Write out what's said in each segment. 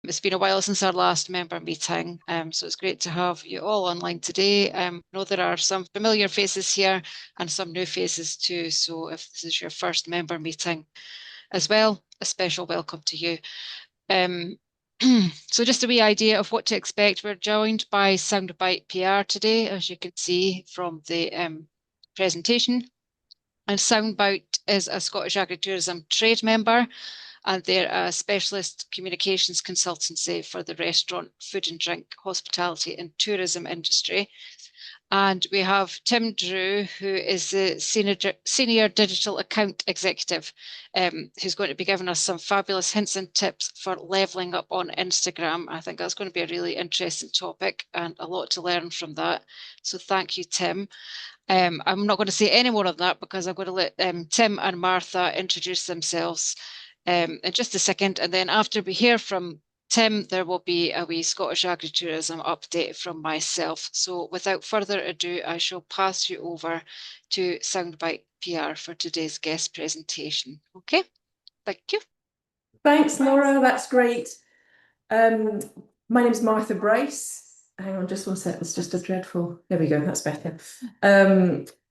It's been a while since our last member meeting, so it's great to have you all online today. I know there are some familiar faces here and some new faces too, so if this is your first member meeting as well, a special welcome to you. Um, so just a wee idea of what to expect. We're joined by Soundbite PR today, as you can see from the presentation. And Soundbite is a Scottish Agritourism trade member, and they're a specialist communications consultancy for the restaurant, food and drink, hospitality and tourism industry. And we have Tim Drew, who is the senior digital account executive, who's going to be giving us some fabulous hints and tips for leveling up on Instagram. I think that's going to be a really interesting topic and a lot to learn from that. So thank you, Tim. I'm not going to say any more of that because I'm going to let Tim and Martha introduce themselves in just a second. And then after we hear from Tim, there will be a wee Scottish Agritourism update from myself. So without further ado, I shall pass you over to Soundbite PR for today's guest presentation. Okay, thank you. Thanks, Laura. That's great. My name is Martha Bryce. Hang on just one sec. It's just a dreadful. There we go. That's better.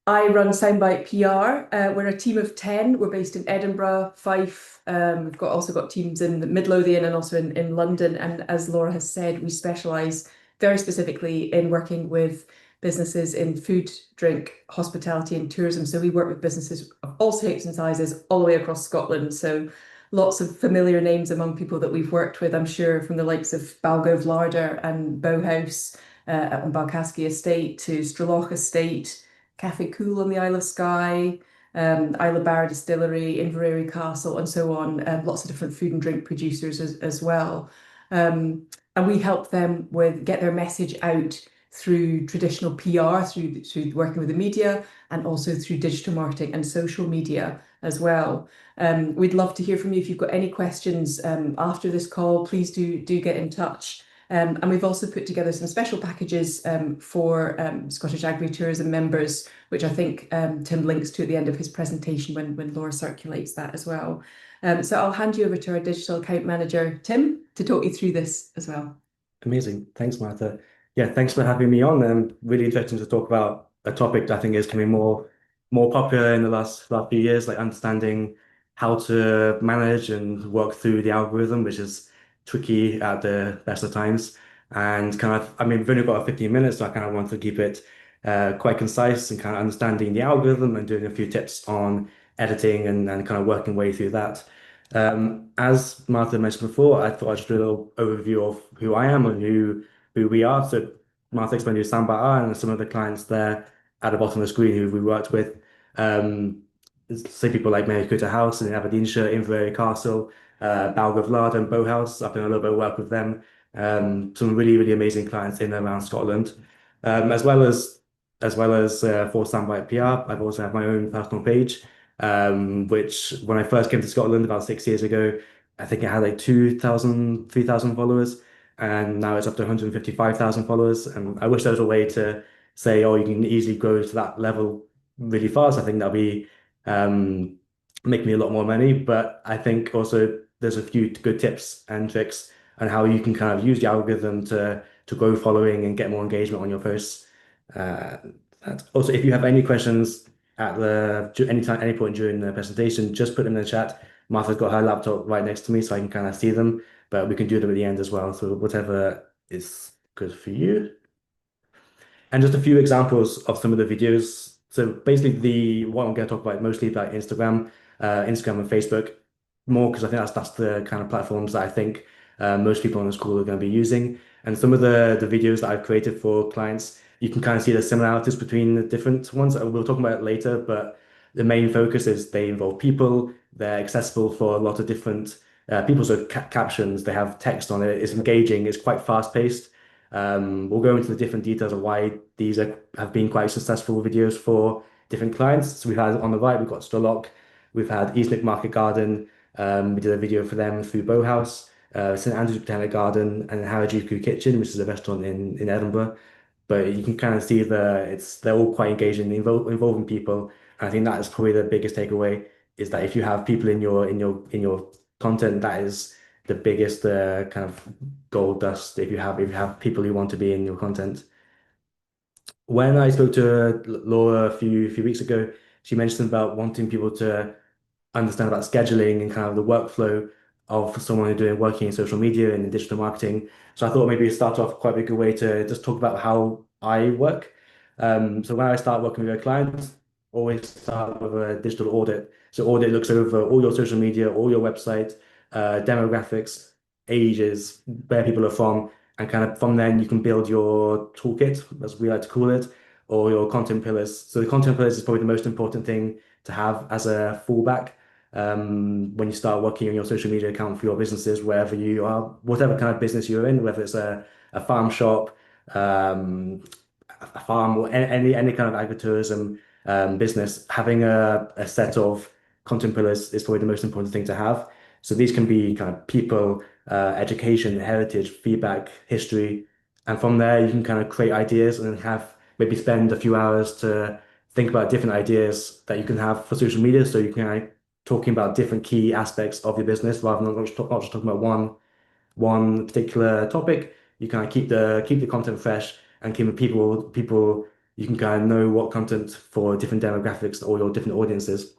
I run Soundbite PR. We're a team of 10. We're based in Edinburgh, Fife. We've also got teams in the Midlothian and also in London. And as Laura has said, we specialise very specifically in working with businesses in food, drink, hospitality and tourism. So we work with businesses of all shapes and sizes all the way across Scotland. So lots of familiar names among people that we've worked with, I'm sure, from the likes of Balgove Larder and Bowhouse on Balcaskey Estate to Straloch Estate, Cafe Cool on the Isle of Skye, Isle of Barra Distillery, Inverary Castle, and so on. Lots of different food and drink producers as well. And we help them get their message out through traditional PR, through working with the media, and also through digital marketing and social media as well. We'd love to hear from you. If you've got any questions after this call, please do get in touch. And we've also put together some special packages for Scottish Agritourism members, which I think Tim links to at the end of his presentation when Laura circulates that as well. So I'll hand you over to our digital account manager, Tim, to talk you through this as well. Amazing. Thanks, Martha. Yeah, thanks for having me on. Really interesting to talk about a topic that I think is becoming more popular in the last few years, like understanding how to manage and work through the algorithm, which is tricky at the best of times. And I mean, we've only got 15 minutes, so I kind of want to keep it quite concise and kind of understanding the algorithm and doing a few tips on editing and kind of working way through that. As Martha mentioned before, I thought I'd just do a little overview of who I am and who we are. So Martha explained who Samba are and some of the clients there at the bottom of the screen who we worked with. Say people like Mary Cutter House in Aberdeenshire, Inverary Castle, Balgove Lard and Bowhouse. I've done a little bit of work with them. Some really, really amazing clients in and around Scotland. As well as for Soundbite PR, I've also had my own personal page, which when I first came to Scotland about 6 years ago, I think it had like 2,000, 3,000 followers, and now it's up to 155,000 followers. And I wish there was a way to say, oh, you can easily grow to that level really fast. I think that'll be make me a lot more money. But I think also there's a few good tips and tricks on how you can kind of use the algorithm to grow following and get more engagement on your posts. Also, if you have any questions at any point during the presentation, just put them in the chat. Martha's got her laptop right next to me, so I can kind of see them, but we can do them at the end as well. So whatever is good for you. And just a few examples of some of the videos. So basically, what I'm going to talk about mostly about Instagram and Facebook, more because I think that's the kind of platforms that I think most people on the school are going to be using. And some of the videos that I've created for clients, you can kind of see the similarities between the different ones. We'll talk about it later, but the main focus is they involve people. They're accessible for a lot of different people. So captions, they have text on it. It's engaging. It's quite fast paced. We'll go into the different details of why these have been quite successful videos for different clients. So we've had on the right, we've got Straloch, we've had Eastnick Market Garden. We did a video for them through Bowhouse, St Andrew's Botanic Garden, and Harajuku Kitchen, which is a restaurant in Edinburgh. But you can kind of see they're all quite engaging, involving people. And I think that is probably the biggest takeaway is that if you have people in your content, that is the biggest kind of gold dust if you have people who want to be in your content. When I spoke to Laura a few weeks ago, she mentioned about wanting people to understand about scheduling and kind of the workflow of someone who's doing working in social media and in digital marketing. So I thought maybe start off quite a good way to just talk about how I work. So when I start working with a client, always start with a digital audit. So audit looks over all your social media, all your website, demographics, ages, where people are from, and kind of from then you can build your toolkit, as we like to call it, or your content pillars. So the content pillars is probably the most important thing to have as a fallback when you start working on your social media account for your businesses, wherever you are, whatever kind of business you're in, whether it's a farm shop, a farm, or any kind of agritourism business, having a set of content pillars is probably the most important thing to have. So these can be kind of people, education, heritage, feedback, history, and from there you can kind of create ideas and have maybe spend a few hours to think about different ideas that you can have for social media. So you can talking about different key aspects of your business rather than not just talking about one particular topic. You kind of keep the content fresh and keep people you can kind of know what content for different demographics or your different audiences.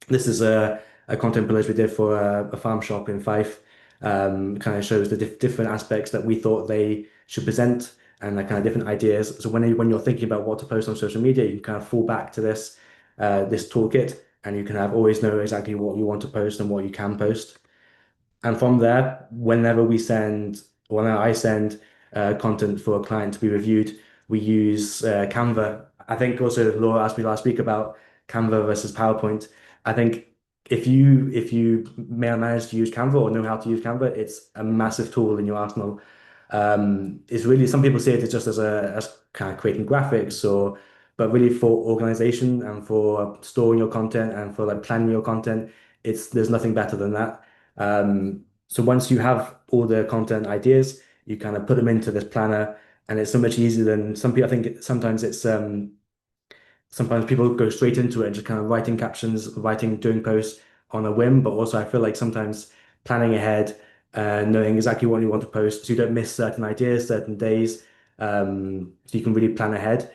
This is a content pillage we did for a farm shop in Fife. Kind of shows the different aspects that we thought they should present and like kind of different ideas. So when you're thinking about what to post on social media, you can kind of fall back to this toolkit, and you can have always know exactly what you want to post and what you can post. And from there, whenever I send content for a client to be reviewed, we use Canva. I think also Laura asked me last week about Canva versus PowerPoint. I think if you may manage to use Canva or know how to use Canva, it's a massive tool in your arsenal. It's really some people see it just as kind of creating graphics but really for organization and for storing your content and for like planning your content, there's nothing better than that. So once you have all the content ideas, you kind of put them into this planner, and it's so much easier than some people. I think sometimes people go straight into it and just kind of writing captions, doing posts on a whim. But also, I feel like sometimes planning ahead, knowing exactly what you want to post, so you don't miss certain ideas, certain days, so you can really plan ahead.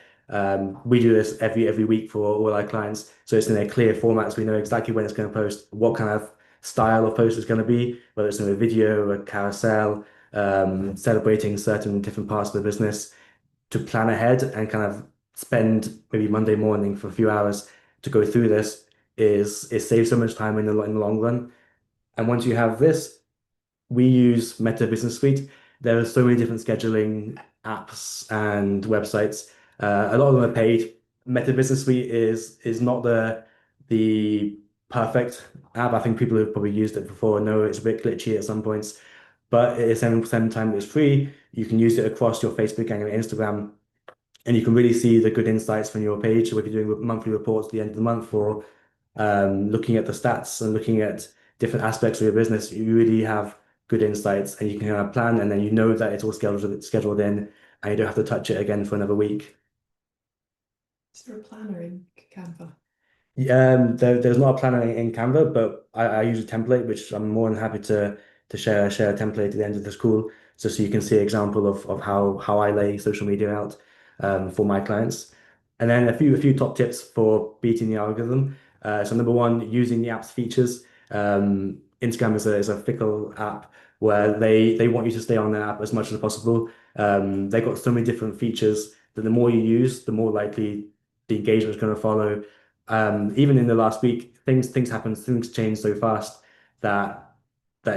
We do this every week for all our clients, so it's in a clear format, so we know exactly when it's going to post, what kind of style of post it's going to be, whether it's in a video, a carousel, celebrating certain different parts of the business to plan ahead and kind of spend maybe Monday morning for a few hours to go through this is it saves so much time in the long run. And once you have this, we use Meta Business Suite. There are so many different scheduling apps and websites. A lot of them are paid. Meta Business Suite is not the perfect app. I think people who've probably used it before know it's a bit glitchy at some points, but at the same time it's free. You can use it across your Facebook and your Instagram, and you can really see the good insights from your page. So if you're doing monthly reports at the end of the month or looking at the stats and looking at different aspects of your business, you really have good insights, and you can kind of plan, and then you know that it's all scheduled in, and you don't have to touch it again for another week. Is there a planner in Canva? There's not a planner in Canva, but I use a template, which I'm more than happy to share a template at the end of this call, so you can see an example of how I lay social media out for my clients. And then a few top tips for beating the algorithm. So number one, using the app's features. Instagram is a fickle app where they want you to stay on their app as much as possible. They've got so many different features that the more you use, the more likely the engagement is going to follow. Even in the last week, things happen, things change so fast that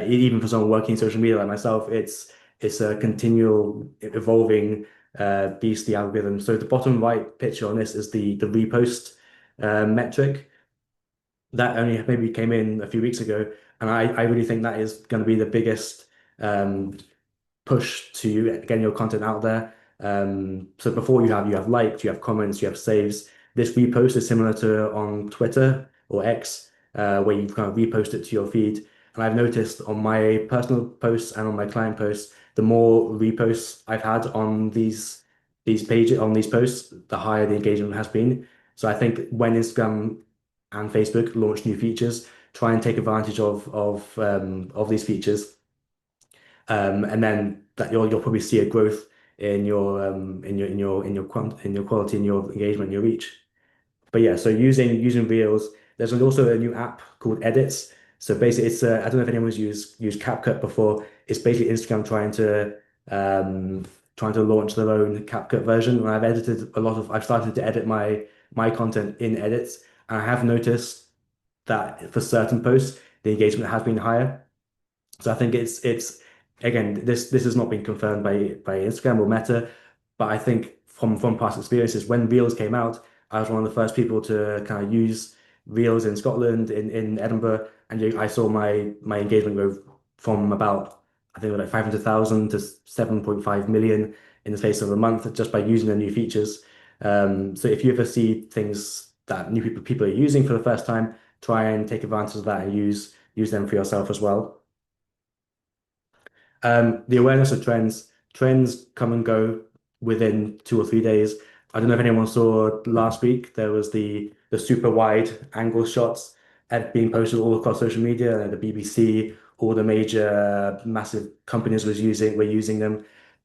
even for someone working in social media like myself, it's a continual evolving beast, the algorithm. So the bottom right picture on this is the repost metric that only maybe came in a few weeks ago, and I really think that is going to be the biggest push to getting your content out there. So before you have liked, you have comments, you have saves. This repost is similar to on Twitter or X, where you kind of repost it to your feed. And I've noticed on my personal posts and on my client posts, the more reposts I've had on these pages on these posts, the higher the engagement has been. So I think when Instagram and Facebook launch new features, try and take advantage of these features and then that you'll probably see a growth in your in your quality, in your engagement, your reach. But yeah, so using Reels, there's also a new app called Edits. So basically, it's I don't know if anyone's used CapCut before. It's basically Instagram trying to launch their own CapCut version. And I've started to edit my content in Edits, and I have noticed that for certain posts, the engagement has been higher. So I think it's again, this has not been confirmed by Instagram or Meta, but I think from past experiences, when Reels came out, I was one of the first people to kind of use Reels in Scotland, in Edinburgh, and I saw my engagement go from about, I think it was like 500,000 to 7.5 million in the space of a month just by using the new features. So if you ever see things that new people are using for the first time, try and take advantage of that and use them for yourself as well. The awareness of trends come and go within 2 or 3 days. I don't know if anyone saw last week, there was the super wide angle shots being posted all across social media. The BBC, all the major massive companies were using them.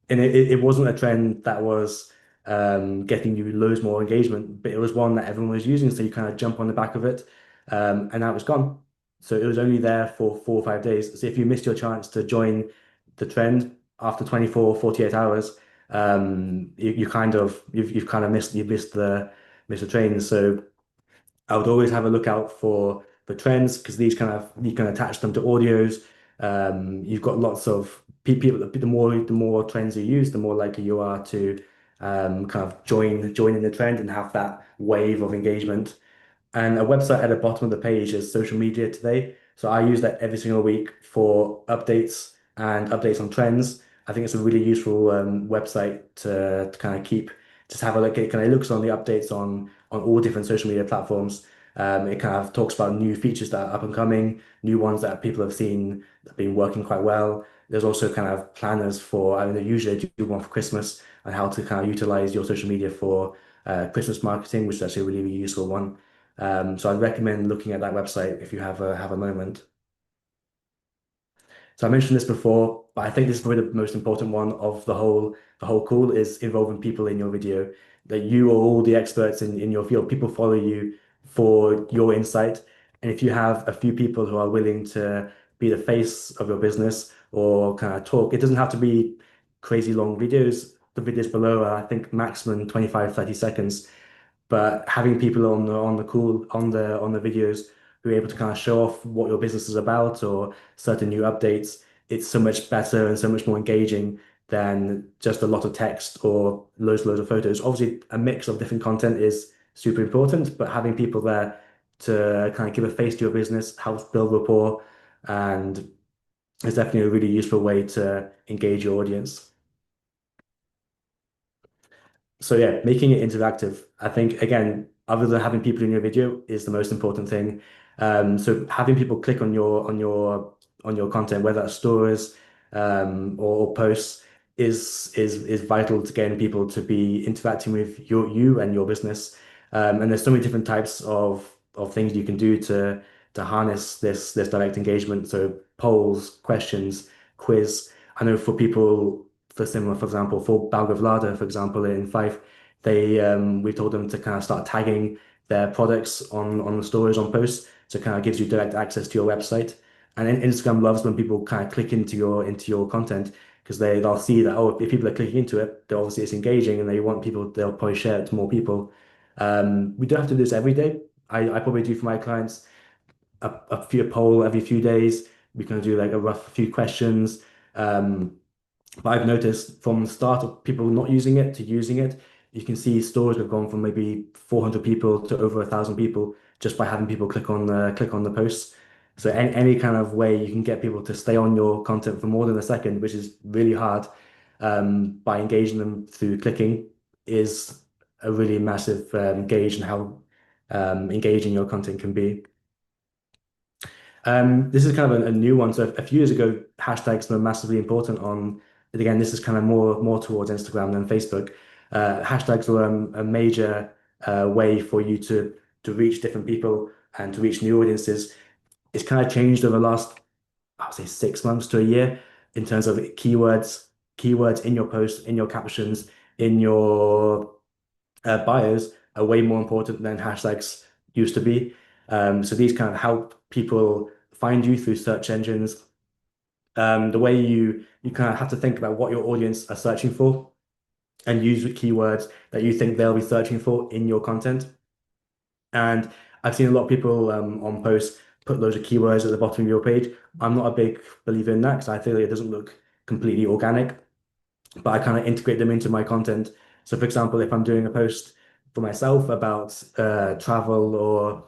And it wasn't a trend that was getting you loads more engagement, but it was one that everyone was using, so you kind of jump on the back of it. And now it's gone. So it was only there for 4 or 5 days. So if you missed your chance to join the trend after 24, 48 hours, you've kind of missed the train. So I would always have a look out for trends because these you can attach them to audios. You've got lots of people. The more trends you use, the more likely you are to kind of join in the trend and have that wave of engagement. And a website at the bottom of the page is social media today. So I use that every single week for updates on trends. I think it's a really useful website to kind of just have a look. It kind of looks on the updates on all different social media platforms. It kind of talks about new features that are up and coming, new ones that people have seen that have been working quite well. There's also kind of planners for, I mean, usually I do one for Christmas and how to kind of utilize your social media for Christmas marketing, which is actually a really, really useful one. So I'd recommend looking at that website if you have a moment. So I mentioned this before, but I think this is probably the most important one of the whole call is involving people in your video. That you are all the experts in your field. People follow you for your insight. And if you have a few people who are willing to be the face of your business or kind of talk, it doesn't have to be crazy long videos. The videos below are, I think, maximum 25, 30 seconds. But having people on the videos who are able to kind of show off what your business is about or certain new updates, it's so much better and so much more engaging than just a lot of text or loads of photos. Obviously, a mix of different content is super important, but having people there to kind of give a face to your business helps build rapport and is definitely a really useful way to engage your audience. So yeah, making it interactive. I think again, other than having people in your video is the most important thing. So having people click on your content, whether that's stories or posts, is vital to getting people to be interacting with you and your business. And there's so many different types of things you can do to harness this direct engagement. So polls, questions, quiz. I know for people for example, for Balgavlada, for example, in Fife, we told them to kind of start tagging their products on the stories on posts, so it kind of gives you direct access to your website. And then Instagram loves when people kind of click into your content because they'll see that, oh, if people are clicking into it, then obviously it's engaging and they'll probably share it to more people. We don't have to do this every day. I probably do for my clients a few poll every few days. We can do like a rough few questions. But I've noticed from the start of people not using it to using it, you can see stores have gone from maybe 400 people to over 1,000 people just by having people click on the posts. So any kind of way you can get people to stay on your content for more than a second, which is really hard, by engaging them through clicking, is a really massive gauge in how engaging your content can be. This is kind of a new one. So a few years ago, hashtags were massively important and again, this is kind of more towards Instagram than Facebook. Hashtags were a major way for you to reach different people and to reach new audiences. It's kind of changed over the last, I would say, 6 months to a year. in terms of keywords in your posts, in your captions, in your bios are way more important than hashtags used to be. So these kind of help people find you through search engines. The way you kind of have to think about what your audience are searching for and use the keywords that you think they'll be searching for in your content. And I've seen a lot of people on posts put loads of keywords at the bottom of your page. I'm not a big believer in that because I feel like it doesn't look completely organic, but I kind of integrate them into my content. So, for example, if I'm doing a post for myself about travel or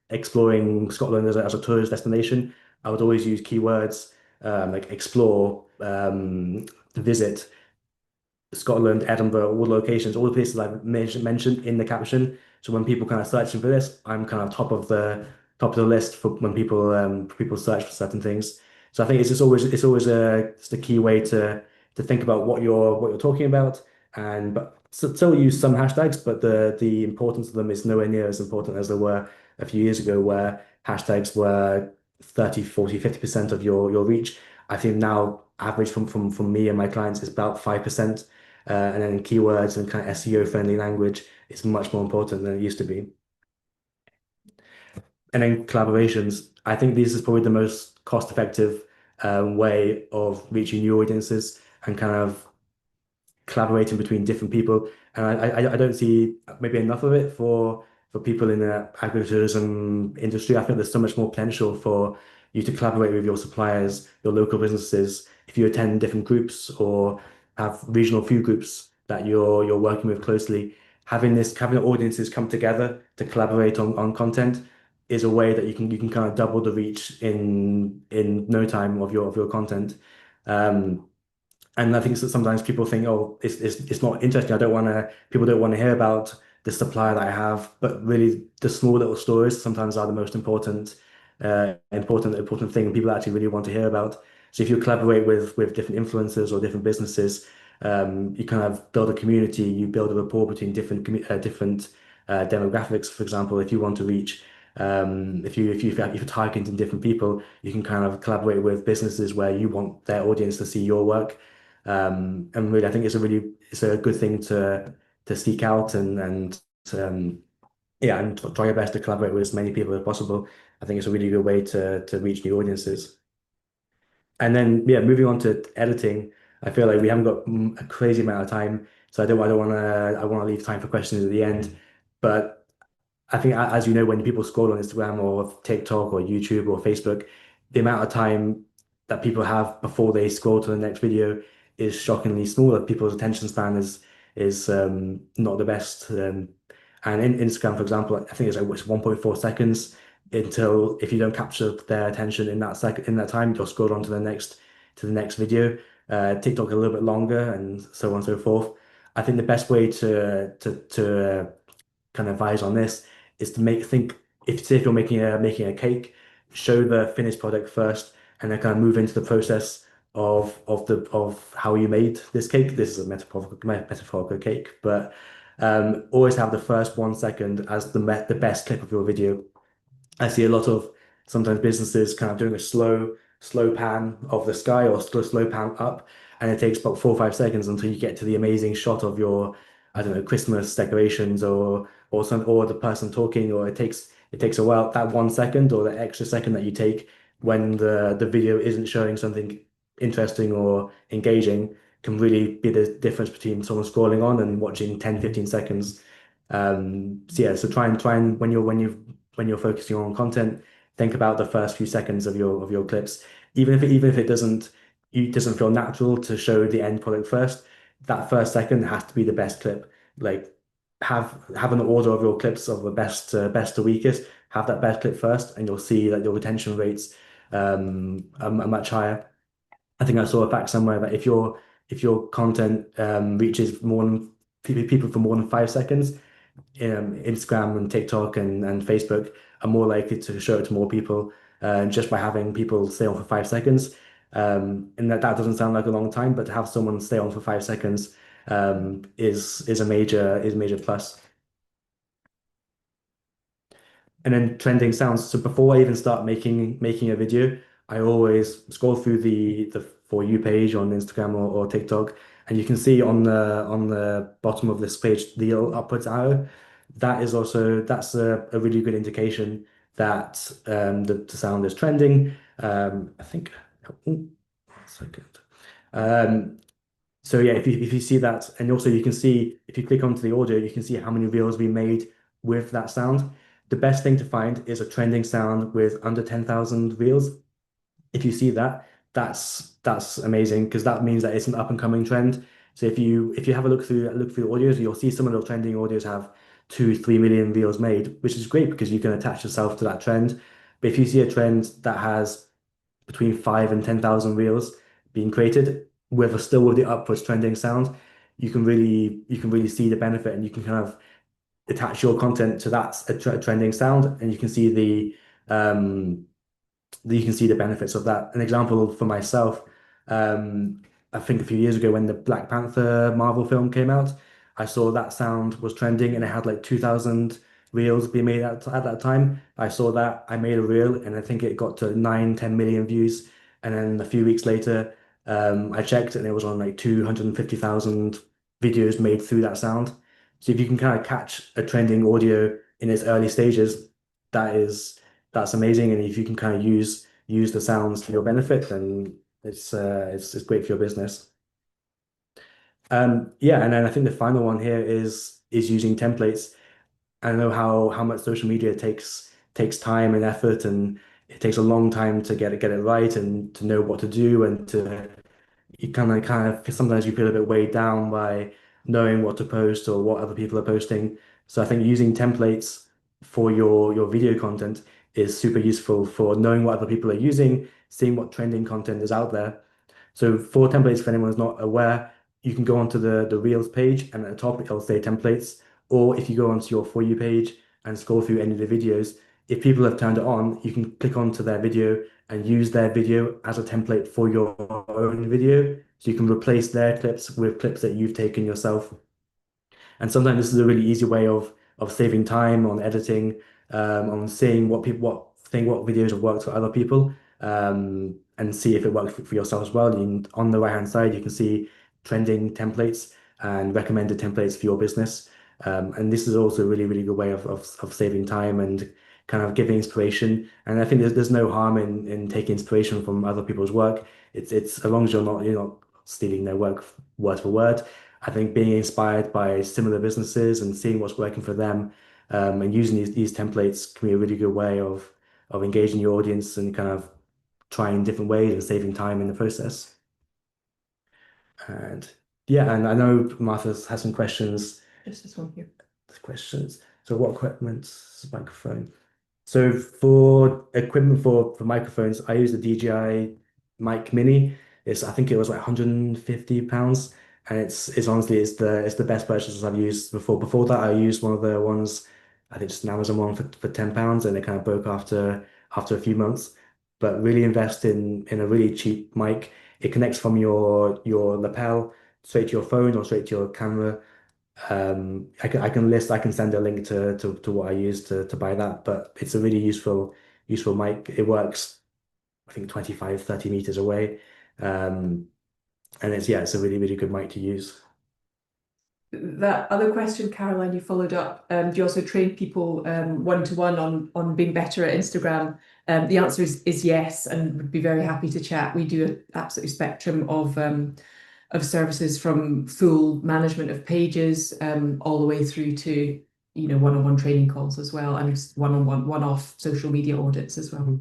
exploring Scotland as a tourist destination, I would always use keywords like explore, visit, Scotland, Edinburgh, all the locations, all the places I've mentioned in the caption. So when people kind of searching for this, I'm kind of top of the list for when people search for certain things. So I think it's always a just a key way to think about what you're talking about, and but still use some hashtags, but the importance of them is nowhere near as important as they were a few years ago, where hashtags were 30, 40, 50% of your reach. I think now average from me and my clients is about 5%. And then keywords and kind of SEO friendly language is much more important than it used to be. And then collaborations. I think this is probably the most cost effective way of reaching new audiences and kind of collaborating between different people. And I don't see maybe enough of it for people in the agritourism industry. I think there's so much more potential for you to collaborate with your suppliers, your local businesses, if you attend different groups or have regional food groups that you're working with closely. Having the audiences come together to collaborate on content is a way that you can kind of double the reach in no time of your content. Um, and I think sometimes people think, oh, it's not interesting. People don't want to hear about the supplier that I have. But really, the small little stories sometimes are the most important thing people actually really want to hear about. So if you collaborate with different influencers or different businesses, you kind of build a community, you build a rapport between different demographics. For example, if you want to reach if you're targeting different people, you can kind of collaborate with businesses where you want their audience to see your work. And really, I think it's a good thing to seek out um, yeah, and try your best to collaborate with as many people as possible. I think it's a really good way to reach new audiences. And then yeah, moving on to editing, I feel like we haven't got a crazy amount of time, so I want to leave time for questions at the end. But I think, as you know, when people scroll on Instagram or TikTok or YouTube or Facebook, the amount of time that people have before they scroll to the next video is shockingly small. That people's attention span is not the best. And in Instagram, for example, I think it's 1.4 seconds until if you don't capture their attention in that time, you'll scroll on to the next video. TikTok a little bit longer, and so on and so forth. I think the best way to kind of advise on this is to think if say if you're making a cake, show the finished product first, and then kind of move into the process of how you made this cake. This is a metaphorical cake, but always have the first 1 second as the best clip of your video. I see a lot of sometimes businesses kind of doing a slow pan of the sky or slow pan up, and it takes about 4 or 5 seconds until you get to the amazing shot of your, I don't know, Christmas decorations or the person talking, or it takes a while. That 1 second or the extra second that you take when the video isn't showing something interesting or engaging can really be the difference between someone scrolling on and watching 10, 15 seconds. So yeah, so try and when you're focusing on content, think about the first few seconds of your clips. Even if it doesn't feel natural to show the end product first, that first second has to be the best clip. Like have an order of your clips of the best to weakest. Have that best clip first, and you'll see that your retention rates are much higher. I think I saw a fact somewhere that if your content reaches more than people for more than 5 seconds, Instagram and TikTok and Facebook are more likely to show it to more people just by having people stay on for 5 seconds. And that doesn't sound like a long time, but to have someone stay on for 5 seconds is a major plus. And then trending sounds. So before I even start making a video, I always scroll through the For You page on Instagram or TikTok, and you can see on the bottom of this page the little upwards arrow. That's a really good indication that the sound is trending. I think. Oh, 1 second. Um, so yeah, if you see that, and also you can see if you click onto the audio, you can see how many reels we made with that sound. The best thing to find is a trending sound with under 10,000 reels. If you see that, that's amazing because that means that it's an up and coming trend. So if you have a look through audios, you'll see some of the trending audios have 2, 3 million reels made, which is great because you can attach yourself to that trend. But if you see a trend that has between 5 and 10,000 reels being created still with the upwards trending sound, you can really see the benefit, and you can kind of attach your content to that trending sound, and um, you can see the benefits of that. An example for myself, I think a few years ago when the Black Panther Marvel film came out, I saw that sound was trending and it had like 2,000 reels being made at that time. I saw that, I made a reel, and I think it got to 9, 10 million views. And then a few weeks later, I checked and it was on like 250,000 videos made through that sound. So if you can kind of catch a trending audio in its early stages, that is that's amazing. And if you can kind of use the sounds to your benefit, then it's great for your business. Yeah, and then I think the final one here is using templates. I know how much social media takes time and effort, and it takes a long time to get it right and to know what to do, and to you kind of sometimes you feel a bit weighed down by knowing what to post or what other people are posting. So I think using templates for your video content is super useful for knowing what other people are using, seeing what trending content is out there. So for templates, for anyone who's not aware, you can go onto the Reels page, and at the top it'll say templates. Or if you go onto your For You page and scroll through any of the videos, if people have turned it on, you can click onto their video and use their video as a template for your own video. So you can replace their clips with clips that you've taken yourself. And sometimes this is a really easy way of saving time on editing, on seeing what videos have worked for other people, and see if it works for yourself as well. On the right hand side, you can see trending templates and recommended templates for your business. And this is also a really, really good way of saving time and kind of giving inspiration. And I think there's no harm in taking inspiration from other people's work. It's as long as you're not stealing their work word for word. I think being inspired by similar businesses and seeing what's working for them, and using these templates can be a really good way of engaging your audience and kind of trying different ways and saving time in the process. And yeah, and I know Martha's has some questions. Just this one here. Questions. So what equipment? Microphone. So for equipment for microphones, I use the DJI Mic Mini. I think it was like £150, and it's honestly it's the best purchases I've used before. Before that, I used one of the ones, I think just an Amazon one for £10, and it kind of broke after a few months. But really invest in a really cheap mic. It connects from your lapel straight to your phone or straight to your camera. I can send a link to what I use to buy that, but it's a really useful mic. It works, I think 25, 30 meters away. And it's a really, really good mic to use. That other question, Caroline, you followed up. Do you also train people one-to-one on being better at Instagram? The answer is yes, and would be very happy to chat. We do an absolute spectrum of services, from full management of pages all the way through to one-on-one training calls as well, and one-off social media audits as well.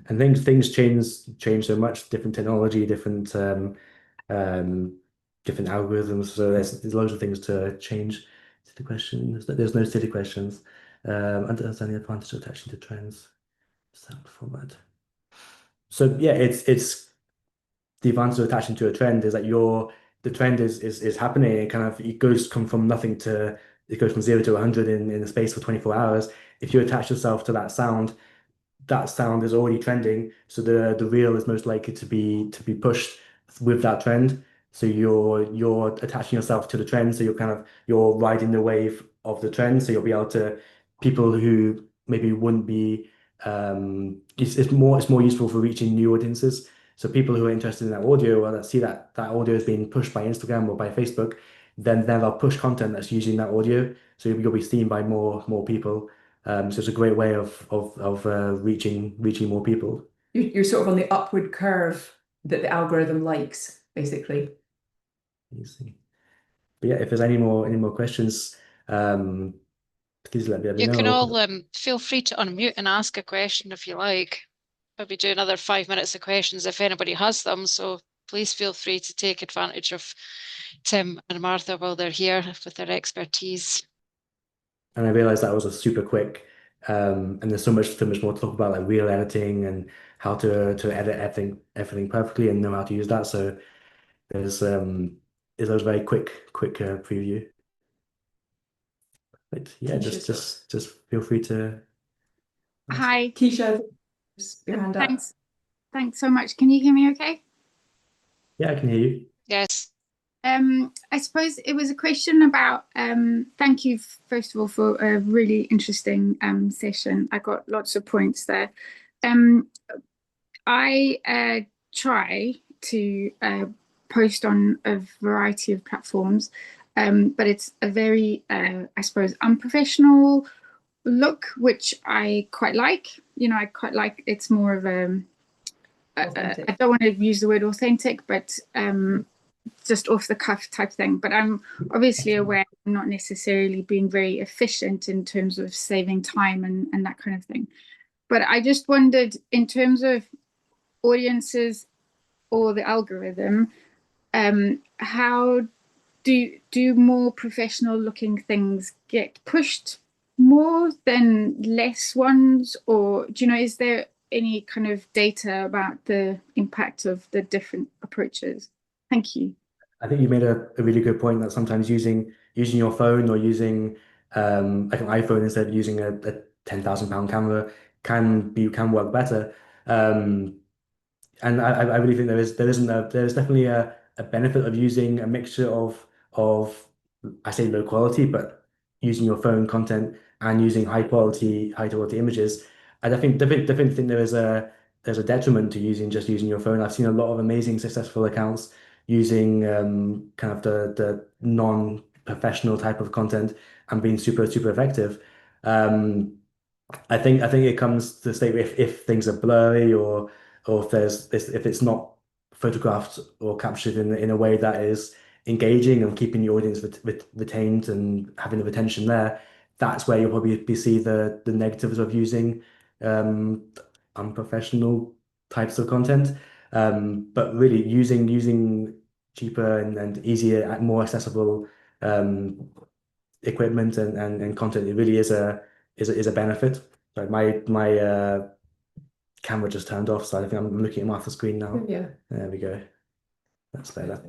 And things change so much. Different technology, different algorithms. So there's loads of things to change. Silly question. There's no silly questions. Understanding the advantage of attaching to trends. Sound format. So yeah, it's the advantage of attaching to a trend is that the trend is happening. It goes from nothing to it goes from 0 to 100 in the space for 24 hours. If you attach yourself to that sound is already trending, so the reel is most likely to be pushed with that trend. So you're attaching yourself to the trend, so you're riding the wave of the trend. So you'll be able to people who maybe wouldn't be it's more useful for reaching new audiences. So people who are interested in that audio or that see that audio is being pushed by Instagram or by Facebook, then they'll push content that's using that audio. So you'll be seen by more people. So it's a great way of reaching more people. You're sort of on the upward curve that the algorithm likes, basically. Easy. But yeah, if there's any more questions, please let me You can know. all feel free to unmute and ask a question if you like. Maybe do another 5 minutes of questions if anybody has them. So please feel free to take advantage of Tim and Martha while they're here with their expertise. And I realized that was a super quick, and there's so much more to talk about, like real editing and how to edit everything perfectly and know how to use that. So there's is a very quick preview. But yeah, just feel free to ask. Hi. Keisha, your hand up. Thanks so much. Can you hear me okay? Yeah, I can hear you. Yes. I suppose it was a question about thank you first of all for a really interesting session. I got lots of points there. I try to post on a variety of platforms, but it's a very I suppose unprofessional look, which I quite like. I quite like it's more of a I don't want to use the word authentic, but just off the cuff type thing. But I'm obviously aware I'm not necessarily being very efficient in terms of saving time and that kind of thing. But I just wondered, in terms of audiences or the algorithm, how do more professional looking things get pushed more than less ones? Or is there any kind of data about the impact of the different approaches? Thank you. I think you made a really good point that sometimes using your phone or using like an iPhone instead of using a £10,000 camera can work better. And I really think there is definitely a benefit of using a mixture of I say low quality, but using your phone content and using high quality images. I definitely think there's a detriment to using your phone. I've seen a lot of amazing successful accounts using kind of the non-professional type of content and being super effective. Um, I think it comes to the state if things are blurry or if it's not photographed or captured in a way that is engaging and keeping the audience retained and having the retention there, that's where you'll probably see the negatives of using um, unprofessional types of content. But really using cheaper and easier, more accessible equipment and content, it really is a benefit. Sorry, my camera just turned off, so I think I'm looking at Martha's screen now. Yeah. There we go. That's better.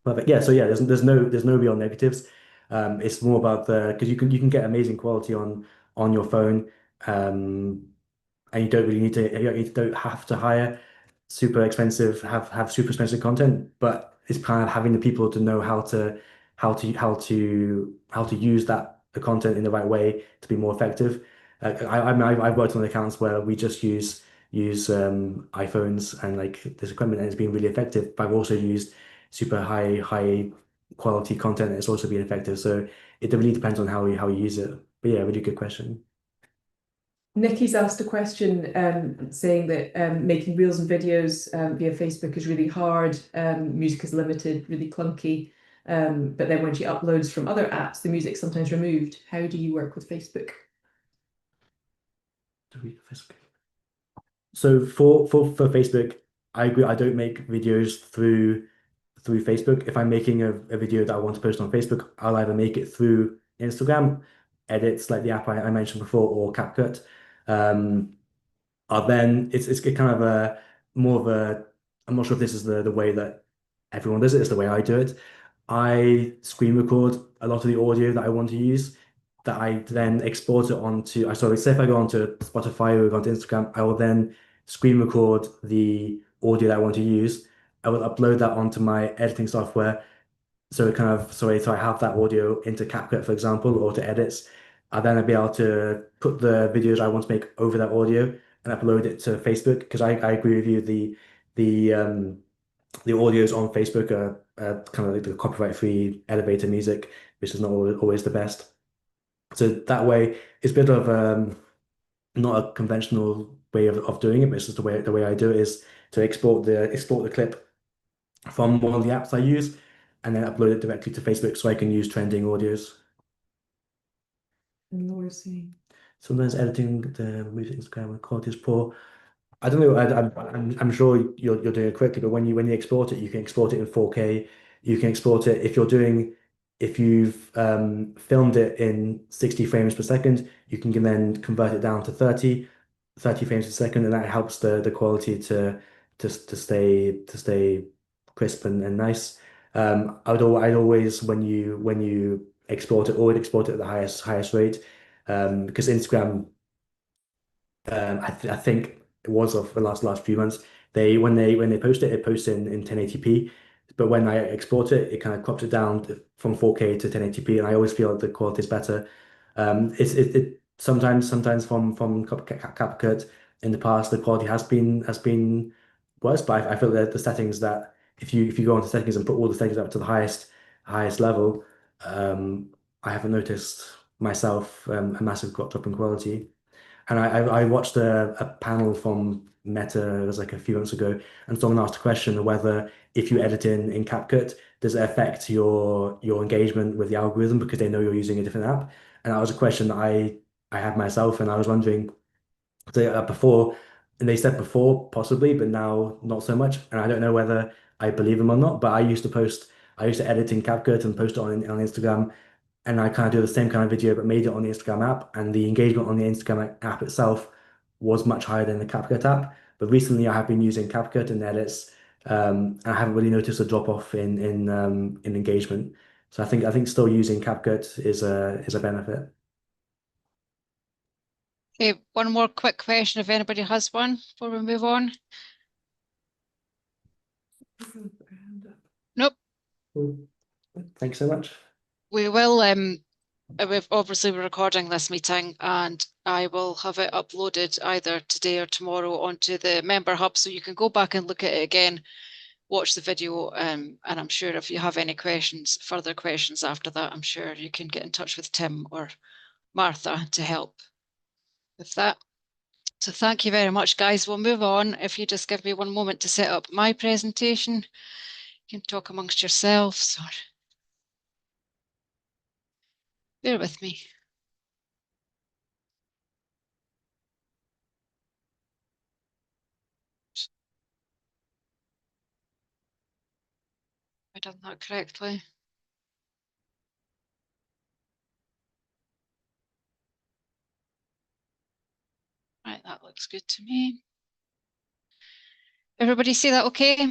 Perfect. Yeah. So yeah, there's no real negatives. It's more about because you can get amazing quality on your phone, and you don't really need to you don't have to hire super expensive have super expensive content, but it's kind of having the people to know how to use that the content in the right way to be more effective. I mean, I've worked on accounts where we just use iPhones and like this equipment, and it's been really effective. But I've also used super high quality content, and it's also been effective. So it really depends on how you use it. But yeah, really good question. Nikki's asked a question saying that making reels and videos via Facebook is really hard. Music is limited, really clunky. But then when she uploads from other apps, the music's sometimes removed. How do you work with Facebook? So for Facebook, I agree. I don't make videos through Facebook. If I'm making a video that I want to post on Facebook, I'll either make it through Instagram, edits like the app I mentioned before, or CapCut. Then it's kind of a more of a I'm not sure if this is the way that everyone does it. It's the way I do it. I screen record a lot of the audio that I want to use that I then export it onto. I sorry, say if I go onto Spotify or go onto Instagram, I will then screen record the audio that I want to use. I will upload that onto my editing software. So I have that audio into CapCut, for example, or to edits. I'll then be able to put the videos I want to make over that audio and upload it to Facebook because I agree with you. The audios on Facebook are kind of like the copyright-free elevator music, which is not always the best. So that way, it's a bit of not a conventional way of doing it, but it's just the way I do it is to export the clip from one of the apps I use and then upload it directly to Facebook so I can use trending audios. And Laura's saying, Sometimes editing the music Instagram when quality is poor. I don't know. I'm sure you're doing it quickly, but when you export it, you can export it in 4K. You can export it if you've filmed it in 60 frames per second, you can then convert it down to 30 frames per second, and that helps the quality to stay crisp and nice. I'd always when you export it, always export it at the highest rate, because Instagram. I think it was of the last few months. When they post it, it posts in 1080p. But when I export it, it kind of crops it down from 4K to 1080p, and I always feel the quality is better. Sometimes from CapCut in the past, the quality has been worse, but I feel that the settings that if you go into settings and put all the settings up to the highest level, I haven't noticed myself a massive drop in quality. And I watched a panel from Meta, it was like a few months ago, and someone asked a question of whether if you edit in CapCut, does it affect your engagement with the algorithm because they know you're using a different app? And that was a question that I had myself, and I was wondering before, and they said before possibly, but now not so much. And I don't know whether I believe them or not. But I used to edit in CapCut and post it on Instagram, and I kind of do the same kind of video, but made it on the Instagram app, and the engagement on the Instagram app itself was much higher than the CapCut app. But recently, I have been using CapCut and edits, and I haven't really noticed a drop off in engagement. So I think still using CapCut is a benefit. Okay, one more quick question if anybody has one before we move on. Nope. Cool. Thanks so much. We will we've obviously we're recording this meeting and I will have it uploaded either today or tomorrow onto the member hub so you can go back and look at it again, watch the video, and I'm sure if you have any further questions after that, I'm sure you can get in touch with Tim or Martha to help with that. So thank you very much, guys. We'll move on. If you just give me one moment to set up my presentation, you can talk amongst yourselves. Bear with me. Have I done that correctly? Right, that looks good to me. Everybody see that okay?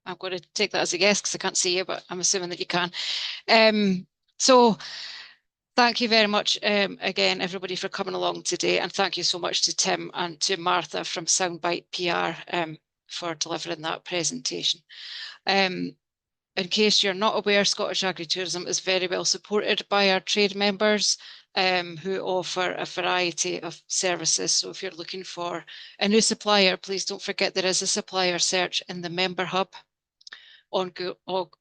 I'm going to take that as a yes because I can't see you, but I'm assuming that you can. So thank you very much again, everybody, for coming along today. And thank you so much to Tim and to Martha from Soundbite PR for delivering that presentation. In case you're not aware, Scottish Agritourism is very well supported by our trade members who offer a variety of services. So if you're looking for a new supplier, please don't forget there is a supplier search in the member hub on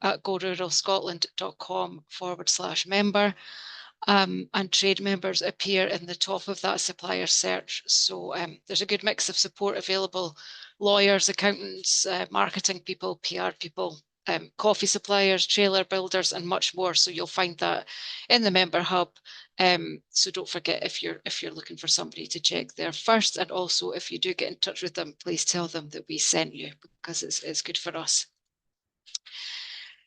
at goruralscotland.com/member. And trade members appear in the top of that supplier search. So there's a good mix of support available: lawyers, accountants, marketing people, PR people, coffee suppliers, trailer builders, and much more. So you'll find that in the member hub. So don't forget if you're looking for somebody to check there first. And also if you do get in touch with them, please tell them that we sent you because it's good for us.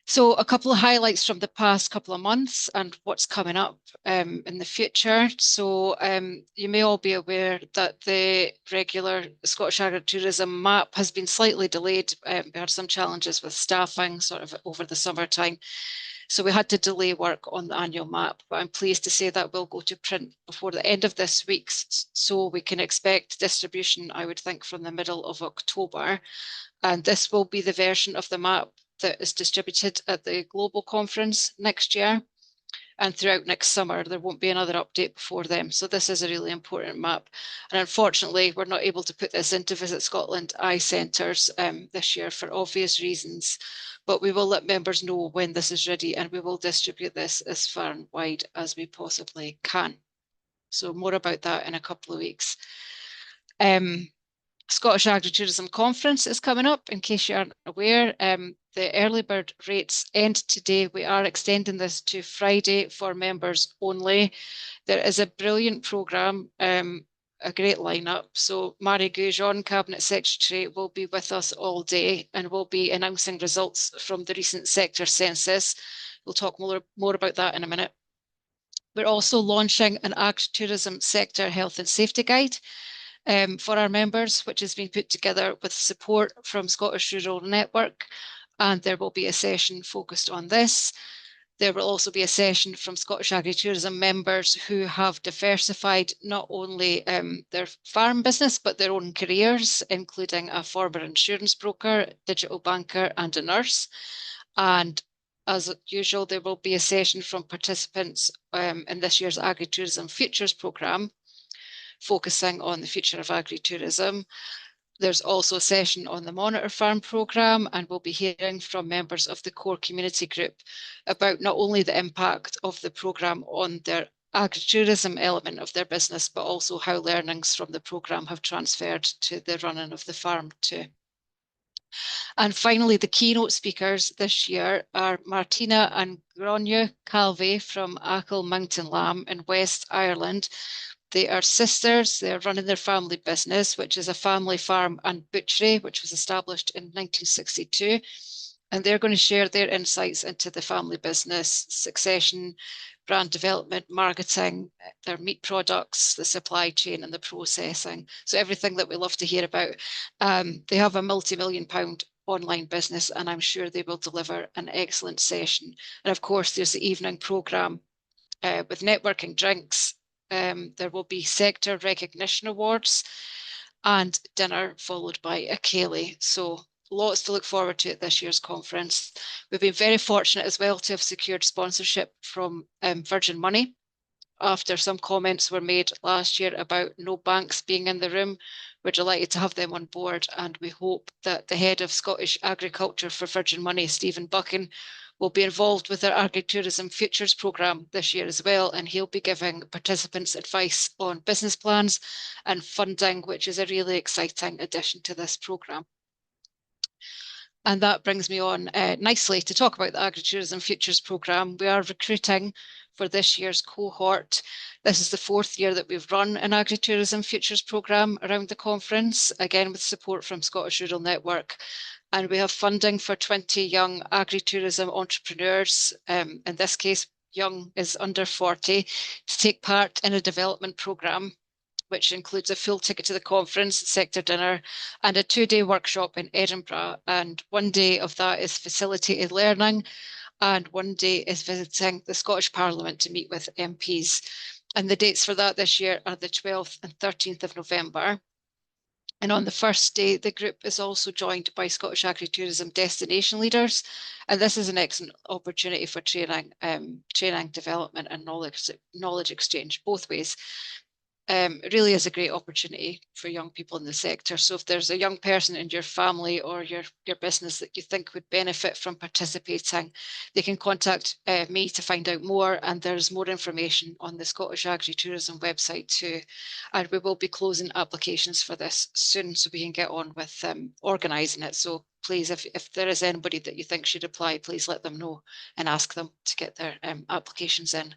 So a couple of highlights from the past couple of months and what's coming up in the future. So you may all be aware that the regular Scottish Agritourism map has been slightly delayed. We had some challenges with staffing sort of over the summertime. So we had to delay work on the annual map, but I'm pleased to say that will go to print before the end of this week. So we can expect distribution, I would think, from the middle of October. And this will be the version of the map that is distributed at the global conference next year. And throughout next summer, there won't be another update before them. So this is a really important map. And unfortunately, we're not able to put this into Visit Scotland eye centres this year for obvious reasons. But we will let members know when this is ready, and we will distribute this as far and wide as we possibly can. So more about that in a couple of weeks. Scottish Agritourism Conference is coming up, in case you aren't aware. The early bird rates end today. We are extending this to Friday for members only. There is a brilliant programme, a great lineup. So Marie Goujon, Cabinet Secretary, will be with us all day and will be announcing results from the recent sector census. We'll talk more about that in a minute. We're also launching an agritourism sector health and safety guide for our members, which has been put together with support from Scottish Rural Network, and there will be a session focused on this. There will also be a session from Scottish Agritourism members who have diversified not only their farm business, but their own careers, including a former insurance broker, digital banker, and a nurse. And as usual, there will be a session from participants in this year's Agritourism Futures programme, focusing on the future of agritourism. There's also a session on the Monitor Farm programme, and we'll be hearing from members of the core community group about not only the impact of the programme on their agritourism element of their business, but also how learnings from the programme have transferred to the running of the farm too. And finally, the keynote speakers this year are Martina and Gráinne Calvé from Achill Mountain Lamb in West Ireland. They are sisters. They're running their family business, which is a family farm and butchery, which was established in 1962. And they're going to share their insights into the family business, succession, brand development, marketing, their meat products, the supply chain, and the processing. So everything that we love to hear about. They have a multi-million-pound online business, and I'm sure they will deliver an excellent session. And of course, there's the evening programme with networking drinks. There will be sector recognition awards and dinner followed by a ceilidh. So lots to look forward to at this year's conference. We've been very fortunate as well to have secured sponsorship from Virgin Money after some comments were made last year about no banks being in the room. We're delighted to have them on board, and we hope that the head of Scottish Agriculture for Virgin Money, Stephen Buchan, will be involved with our Agritourism Futures programme this year as well, and he'll be giving participants advice on business plans and funding, which is a really exciting addition to this programme. And that brings me on nicely to talk about the Agritourism Futures programme. We are recruiting for this year's cohort. This is the 4th year that we've run an Agritourism Futures programme around the conference, again with support from Scottish Rural Network. And we have funding for 20 young agritourism entrepreneurs. In this case, young is under 40, to take part in a development programme, which includes a full ticket to the conference, sector dinner, and a 2-day workshop in Edinburgh. And 1 day of that is facilitated learning, and 1 day is visiting the Scottish Parliament to meet with MPs. And the dates for that this year are the 12th and 13th of November. And on the first day, the group is also joined by Scottish Agritourism destination leaders. And this is an excellent opportunity for training, development and knowledge exchange both ways. It really is a great opportunity for young people in the sector. So if there's a young person in your family or your business that you think would benefit from participating, they can contact me to find out more. And there's more information on the Scottish Agritourism website too. And we will be closing applications for this soon, so we can get on with organising it. So please, if there is anybody that you think should apply, please let them know and ask them to get their applications in.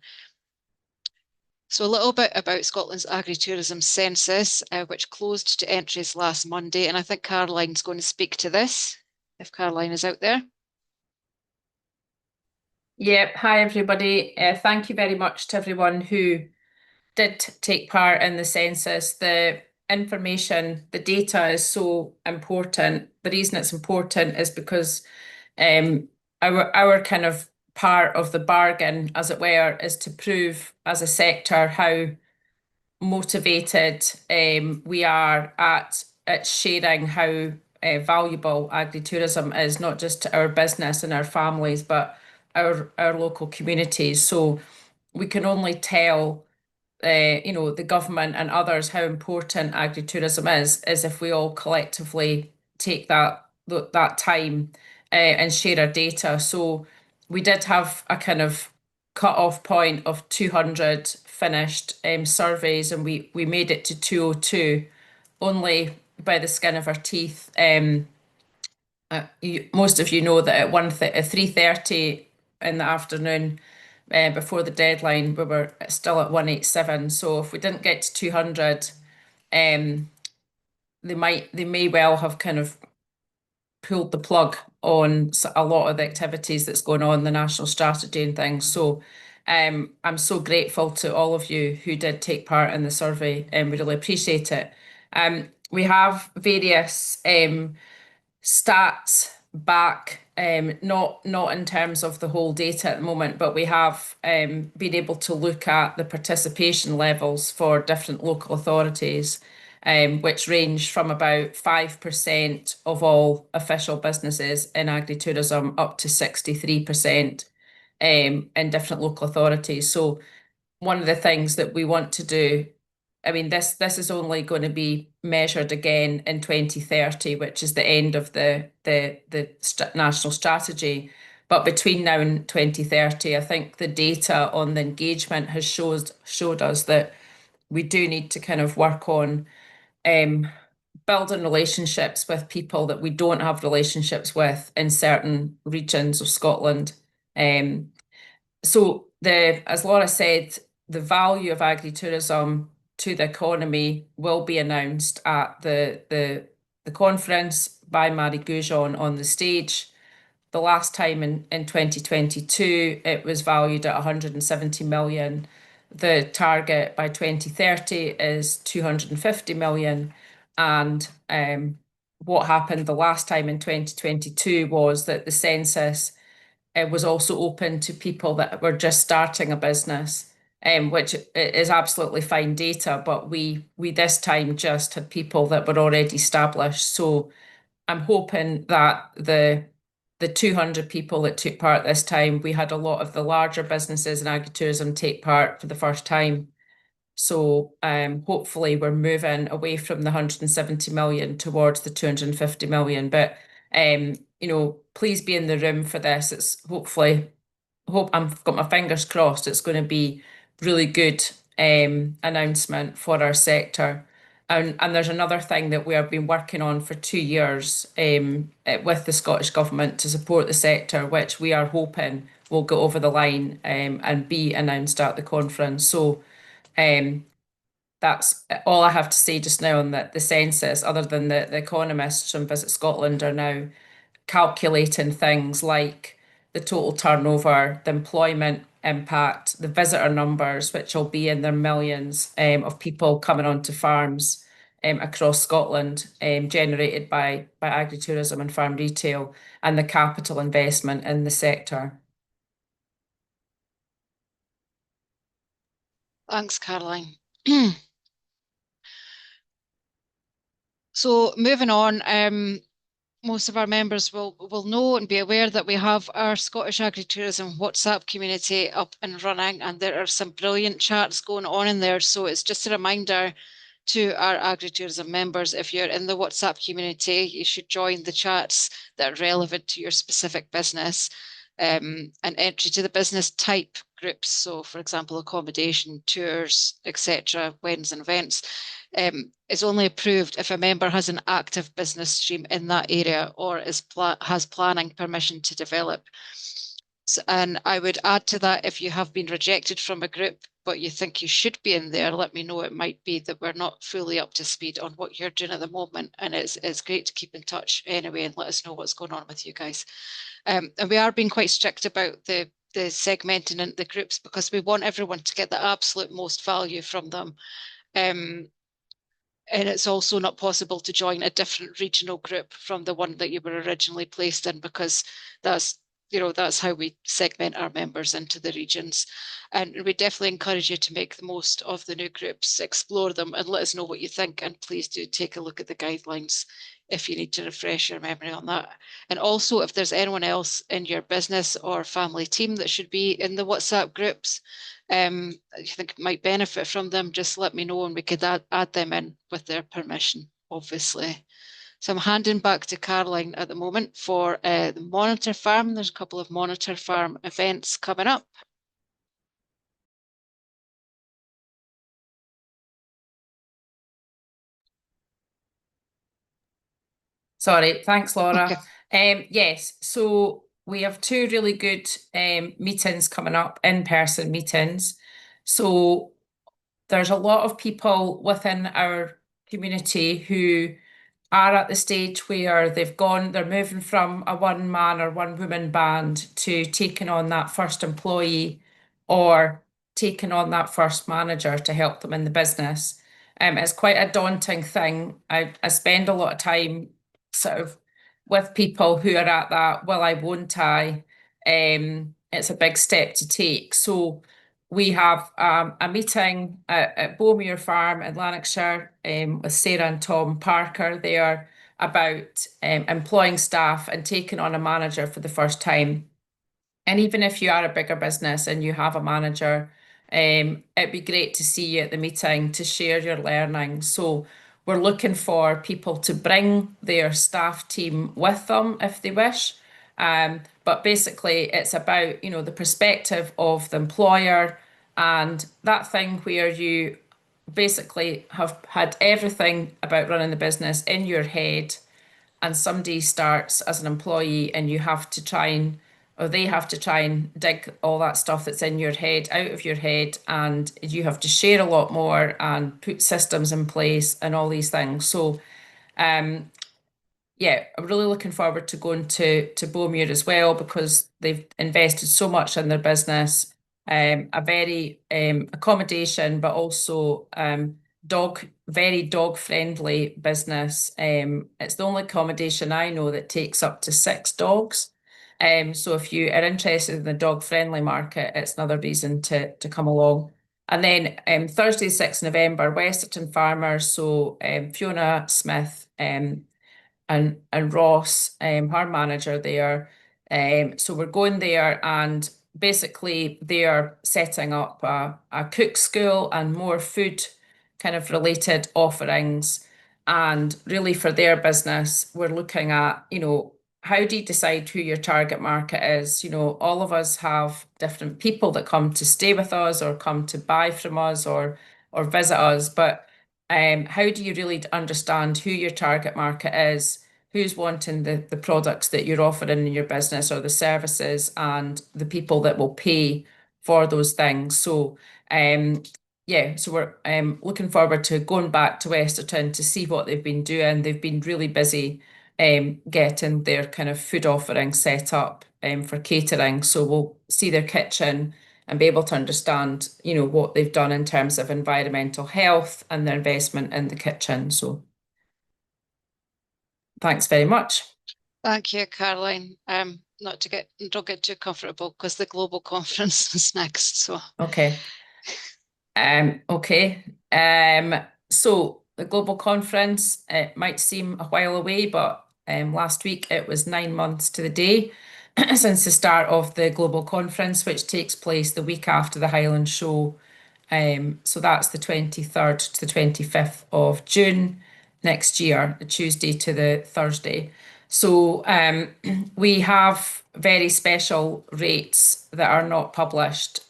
So a little bit about Scotland's agritourism census, which closed to entries last Monday. And I think Caroline's going to speak to this, if Caroline is out there. Yep. Hi, everybody. Thank you very much to everyone who did take part in the census. The information, the data is so important. The reason it's important is because our kind of part of the bargain, as it were, is to prove as a sector how motivated we are at sharing how valuable agritourism is, not just to our business and our families, but our local communities. So we can only tell the government and others how important agritourism is if we all collectively take that time and share our data. So we did have a kind of cut-off point of 200 finished surveys, and we made it to 202 only by the skin of our teeth. Most of you know that at 3:30 in the afternoon, before the deadline, we were still at 187. So if we didn't get to 200, they may well have kind of pulled the plug on a lot of the activities that's going on, the national strategy and things. So I'm so grateful to all of you who did take part in the survey, and we really appreciate it. We have various stats back, not in terms of the whole data at the moment, but we have been able to look at the participation levels for different local authorities, which range from about 5% of all official businesses in agritourism up to 63% in different local authorities. So one of the things that we want to do, I mean, this is only going to be measured again in 2030, which is the end of the national strategy. But between now and 2030, I think the data on the engagement has showed us that we do need to kind of work on building relationships with people that we don't have relationships with in certain regions of Scotland. So as Laura said, the value of agritourism to the economy will be announced at the conference by Marie Goujon on the stage. The last time in 2022, it was valued at 170 million. The target by 2030 is 250 million. And what happened the last time in 2022 was that the census was also open to people that were just starting a business, which is absolutely fine data, but we this time just had people that were already established. So I'm hoping that the 200 people that took part this time, we had a lot of the larger businesses in agritourism take part for the first time. So hopefully we're moving away from the 170 million towards the 250 million. But please be in the room for this. It's I've got my fingers crossed it's going to be really good announcement for our sector. And there's another thing that we have been working on for 2 years with the Scottish Government to support the sector, which we are hoping will go over the line and be announced at the conference. So that's all I have to say just now on the census, other than the economists from Visit Scotland are now calculating things like the total turnover, the employment impact, the visitor numbers, which will be in their millions of people coming onto farms across Scotland, generated by agritourism and farm retail, and the capital investment in the sector. Thanks, Caroline. So moving on, most of our members will know and be aware that we have our Scottish Agritourism WhatsApp community up and running, and there are some brilliant chats going on in there. So it's just a reminder to our agritourism members, if you're in the WhatsApp community, you should join the chats that are relevant to your specific business. And entry to the business type groups, so for example, accommodation, tours, etc., weddings and events, is only approved if a member has an active business stream in that area or has planning permission to develop. And I would add to that, if you have been rejected from a group, but you think you should be in there, let me know. It might be that we're not fully up to speed on what you're doing at the moment. And it's great to keep in touch anyway and let us know what's going on with you guys. And we are being quite strict about the segmenting in the groups, because we want everyone to get the absolute most value from them. And it's also not possible to join a different regional group from the one that you were originally placed in, because that's that's how we segment our members into the regions. And we definitely encourage you to make the most of the new groups, explore them, and let us know what you think. And please do take a look at the guidelines if you need to refresh your memory on that. And also, if there's anyone else in your business or family team that should be in the WhatsApp groups, you think might benefit from them, just let me know and we could add them in with their permission, obviously. So I'm handing back to Caroline at the moment for the Monitor Farm. There's a couple of Monitor Farm events coming up. Sorry, thanks, Laura. Okay. Yes, so we have two really good meetings coming up, in-person meetings. So there's a lot of people within our community who are at the stage where they're moving from a one-man or one-woman band to taking on that first employee or taking on that first manager to help them in the business. It's quite a daunting thing. I spend a lot of time sort of with people who are at that, will I, won't I? It's a big step to take. So we have a meeting at Bowmere Farm in Lanarkshire with Sarah and Tom Parker there about employing staff and taking on a manager for the first time. And even if you are a bigger business and you have a manager, it'd be great to see you at the meeting to share your learning. So we're looking for people to bring their staff team with them if they wish. But basically it's about, the perspective of the employer and that thing where you basically have had everything about running the business in your head and somebody starts as an employee and you have to try and, or they have to try and dig all that stuff that's in your head out of your head, and you have to share a lot more and put systems in place and all these things. So yeah, I'm really looking forward to going to Bowmere as well because they've invested so much in their business. A very accommodation, but also very dog friendly business. It's the only accommodation I know that takes up to 6 dogs. So if you are interested in the dog friendly market, it's another reason to come along. And then Thursday, 6th November, Westerton Farmers. So Fiona Smith and Ross, her manager there. So we're going there and basically they're setting up a cook school and more food kind of related offerings. And really for their business, we're looking at, how do you decide who your target market is? All of us have different people that come to stay with us or come to buy from us or visit us. But how do you really understand who your target market is, who's wanting the products that you're offering in your business or the services, and the people that will pay for those things? So yeah, so we're looking forward to going back to Westerton to see what they've been doing. They've been really busy getting their kind of food offering set up for catering. So we'll see their kitchen and be able to understand, what they've done in terms of environmental health and their investment in the kitchen. So thanks very much. Thank you, Caroline. Don't get too comfortable because the global conference is next. So Okay. Okay. So the global conference, it might seem a while away, but last week it was 9 months to the day since the start of the global conference, which takes place the week after the Highland Show. So that's the 23rd to the 25th of June next year, the Tuesday to the Thursday. So we have very special rates that are not published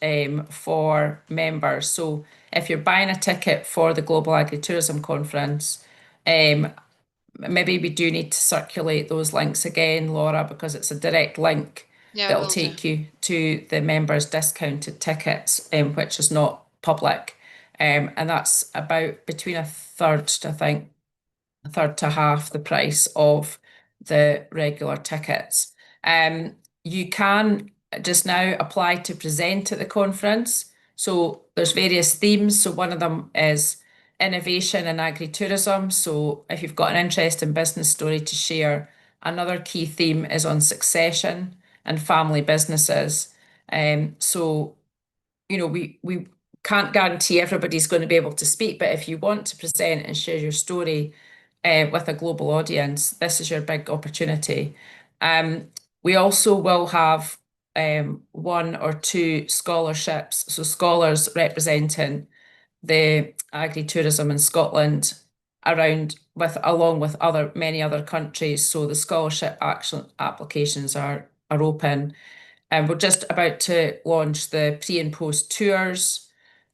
for members. So if you're buying a ticket for the Global Agritourism Conference, maybe we do need to circulate those links again, Laura, because it's a direct link that'll take you to the members' discounted tickets, which is not public. And that's about between a third to half the price of the regular tickets. You can just now apply to present at the conference. So there's various themes. So one of them is innovation and agritourism. So if you've got an interesting business story to share, another key theme is on succession and family businesses. So, you know, we can't guarantee everybody's going to be able to speak, but if you want to present and share your story with a global audience, this is your big opportunity. We also will have 1 or 2 scholarships, so scholars representing the agritourism in Scotland along with many other countries. So the scholarship applications are open. And we're just about to launch the pre and post tours.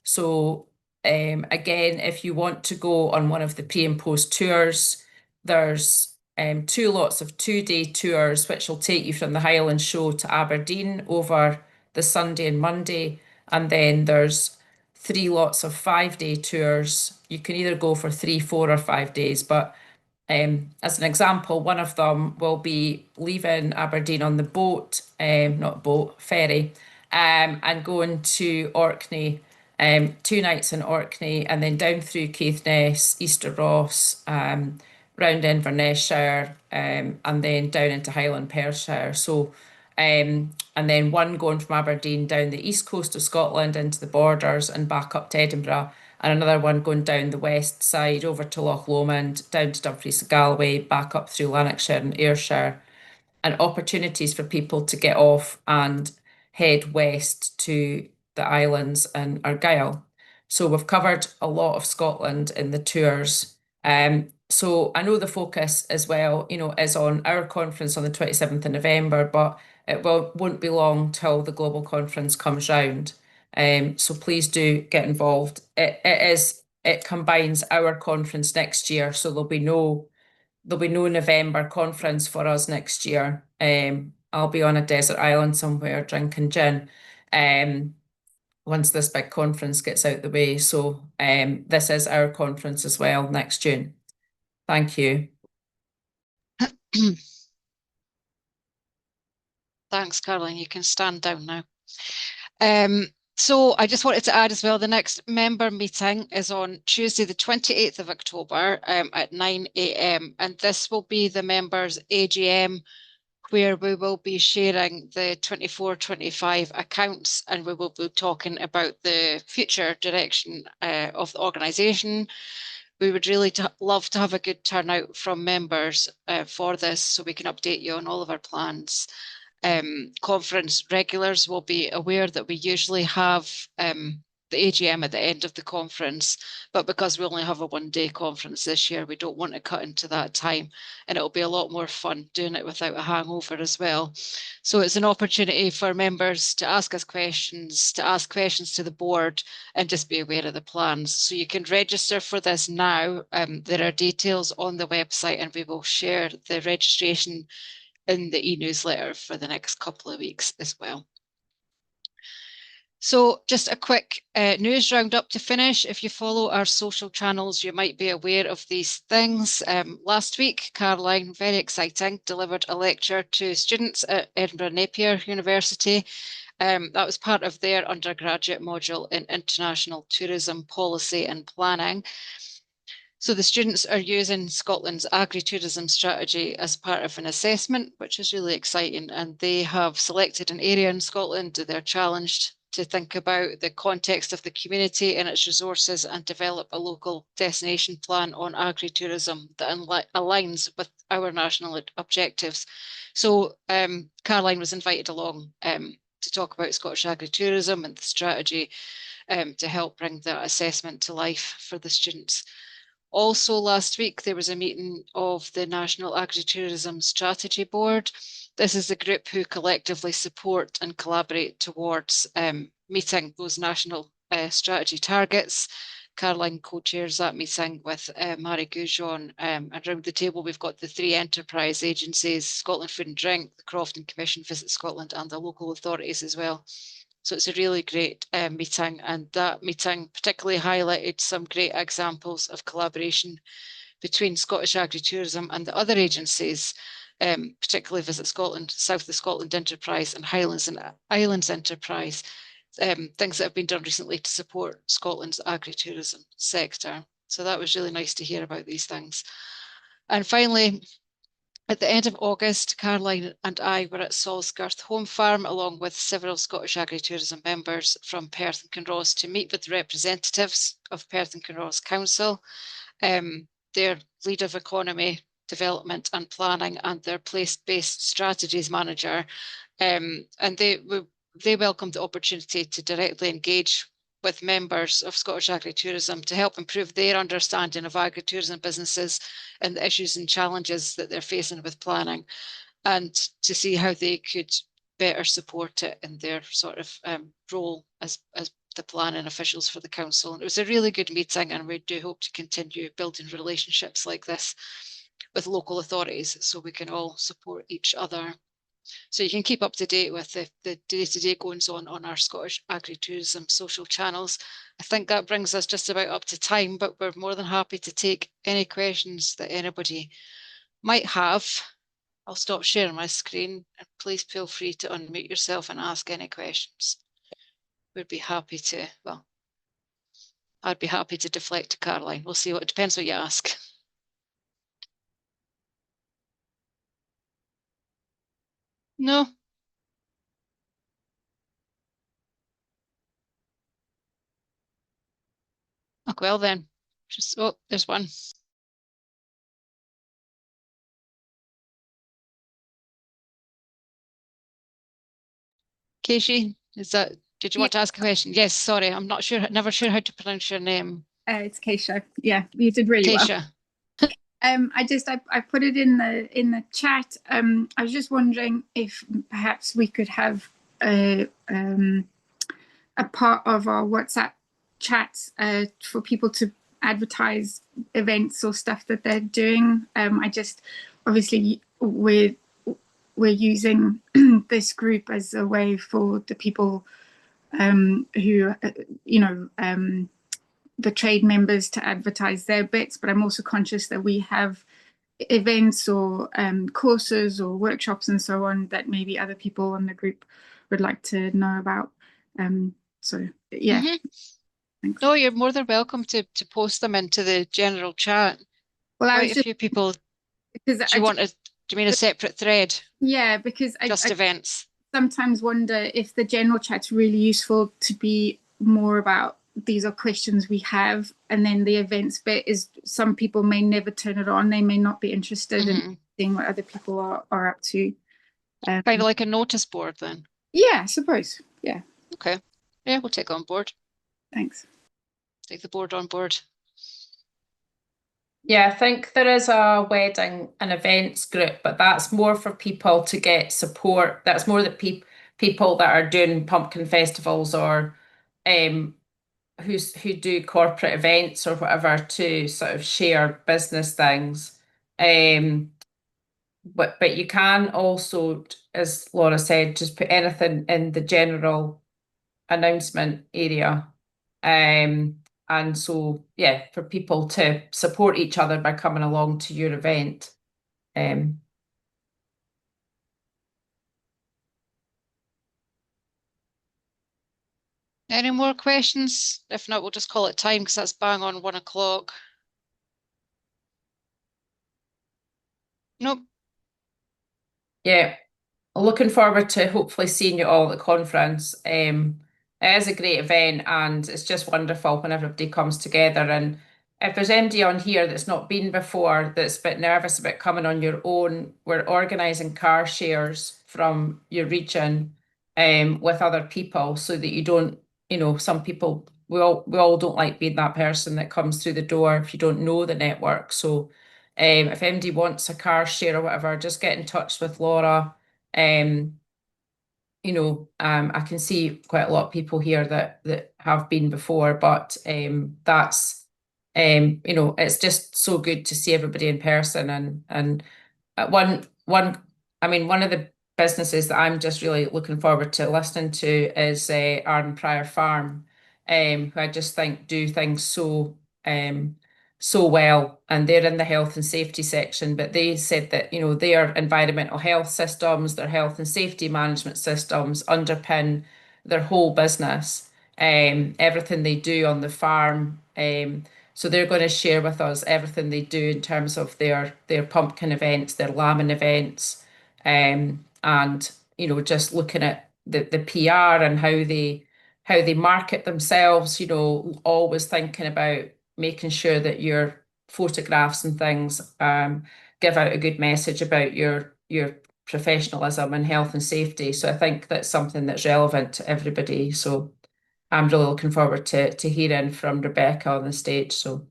So again, if you want to go on one of the pre and post tours, there's 2 lots of 2-day tours, which will take you from the Highland Show to Aberdeen over the Sunday and Monday. And then there's 3 lots of 5-day tours. You can either go for 3, 4, or 5 days, but as an example, one of them will be leaving Aberdeen on the boat, ferry, and going to Orkney, 2 nights in Orkney, and then down through Caithness, Easter Ross, round Inverness-shire, and then down into Highland Perthshire. So, and then one going from Aberdeen down the east coast of Scotland into the borders and back up to Edinburgh, and another one going down the west side over to Loch Lomond, down to Dumfries and Galway, back up through Lanarkshire and Ayrshire, and opportunities for people to get off and head west to the islands and Argyll. So we've covered a lot of Scotland in the tours. So I know the focus as well, you know, is on our conference on the 27th of November, but it won't be long till the global conference comes round. So please do get involved. It combines our conference next year, so there'll be no November conference for us next year. I'll be on a desert island somewhere drinking gin once this big conference gets out the way. So this is our conference as well next June. Thank you. Thanks, Caroline. You can stand down now. So I just wanted to add as well, the next member meeting is on Tuesday, the 28th of October at 9 a.m. And this will be the members' AGM, where we will be sharing the 24-25 accounts, and we will be talking about the future direction of the organisation. We would really love to have a good turnout from members for this, so we can update you on all of our plans. Conference regulars will be aware that we usually have the AGM at the end of the conference, but because we only have a 1-day conference this year, we don't want to cut into that time, and it'll be a lot more fun doing it without a hangover as well. So it's an opportunity for members to ask us questions, to ask questions to the board, and just be aware of the plans. So you can register for this now. There are details on the website, and we will share the registration in the e-newsletter for the next couple of weeks as well. So just a quick news roundup to finish. If you follow our social channels, you might be aware of these things. Last week, Caroline, very exciting, delivered a lecture to students at Edinburgh Napier University. That was part of their undergraduate module in International Tourism Policy and Planning. So the students are using Scotland's agritourism strategy as part of an assessment, which is really exciting. And they have selected an area in Scotland that they're challenged to think about the context of the community and its resources and develop a local destination plan on agritourism that aligns with our national objectives. So Caroline was invited along to talk about Scottish agritourism and the strategy to help bring that assessment to life for the students. Also last week, there was a meeting of the National Agritourism Strategy Board. This is the group who collectively support and collaborate towards meeting those national strategy targets. Caroline co-chairs that meeting with Mary Goujon. And around the table, we've got the 3 enterprise agencies, Scotland Food and Drink, the Crofton Commission, Visit Scotland, and the local authorities as well. So it's a really great meeting, and that meeting particularly highlighted some great examples of collaboration between Scottish Agritourism and the other agencies, particularly Visit Scotland, South of Scotland Enterprise and Highlands and Islands Enterprise, things that have been done recently to support Scotland's agritourism sector. So that was really nice to hear about these things. And finally, At the end of August, Caroline and I were at Salisgirth Home Farm, along with several Scottish Agritourism members from Perth and Kinross, to meet with representatives of Perth and Kinross Council, their Lead of Economy, Development and Planning, and their Place-Based Strategies Manager. And they welcomed the opportunity to directly engage with members of Scottish Agritourism to help improve their understanding of agritourism businesses and the issues and challenges that they're facing with planning, and to see how they could better support it in their sort of role as the planning officials for the council. And it was a really good meeting, and we do hope to continue building relationships like this with local authorities so we can all support each other. So you can keep up to date with the day-to-day goings on our Scottish Agritourism social channels. I think that brings us just about up to time, but we're more than happy to take any questions that anybody might have. I'll stop sharing my screen, and please feel free to unmute yourself and ask any questions. We'd be happy to, well, I'd be happy to deflect to Caroline. We'll see, it depends what you ask. No? Oh, well then, oh, there's one. Keishi, did you want to ask a question? Yes, sorry, I'm not sure, never sure how to pronounce your name. It's Keisha. Yeah, you did really well. Keisha. I put it in the chat. I was just wondering if perhaps we could have a part of our WhatsApp chat for people to advertise events or stuff that they're doing. Obviously we're using this group as a way for the people who the trade members to advertise their bits, but I'm also conscious that we have events or courses or workshops and so on that maybe other people in the group would like to know about. So yeah. Thanks. No, you're more than welcome to post them into the general chat. Well, Quite a few people. Do you mean a separate thread? Yeah, because just events. Sometimes wonder if the general chat's really useful to be more about these are questions we have, and then the events bit is some people may never turn it on. They may not be interested in seeing what other people are up to. Kind of like a notice board then. Yeah, I suppose. Yeah. Okay. Yeah, we'll take it on board. Thanks. Take the board on board. Yeah, I think there is a wedding and events group, but that's more for people to get support. That's more the people that are doing pumpkin festivals or who do corporate events or whatever to sort of share business things. But you can also, as Laura said, just put anything in the general announcement area. And so, yeah, for people to support each other by coming along to your event. Any more questions? If not, we'll just call it time because that's bang on 1 o'clock. Nope. Yeah, looking forward to hopefully seeing you all at the conference. It is a great event, and it's just wonderful when everybody comes together. And if there's anybody on here that's not been before, that's a bit nervous about coming on your own, we're organising car shares from your region with other people so that you don't, some people, we all don't like being that person that comes through the door if you don't know the network. So if anybody wants a car share or whatever, just get in touch with Laura. I can see quite a lot of people here that have been before, but that's it's just so good to see everybody in person. And one of the businesses that I'm just really looking forward to listening to is Arden Prior Farm, who I just think do things so well, and they're in the health and safety section, but they said that their environmental health systems, their health and safety management systems underpin their whole business, everything they do on the farm. So they're going to share with us everything they do in terms of their pumpkin events, their lambing events, and just looking at the PR and how they market themselves. Always thinking about making sure that your photographs and things give out a good message about your professionalism and health and safety. So I think that's something that's relevant to everybody. So I'm really looking forward to hearing from Rebecca on the stage. So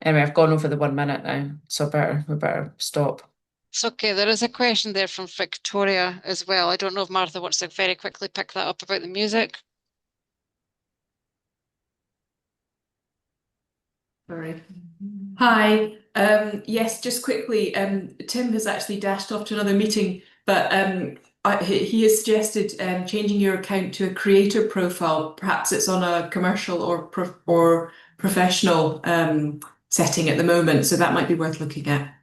anyway, I've gone over the 1 minute now, so we better stop. It's okay. There is a question there from Victoria as well. I don't know if Martha wants to very quickly pick that up about the music. Sorry. Hi. Yes, just quickly, Tim has actually dashed off to another meeting, but he has suggested changing your account to a creator profile. Perhaps it's on a commercial or professional setting at the moment, so that might be worth looking at.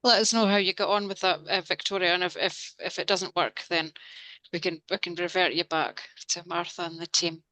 Let us know how you get on with that, Victoria, and if it doesn't work, then we can revert you back to Martha and the team.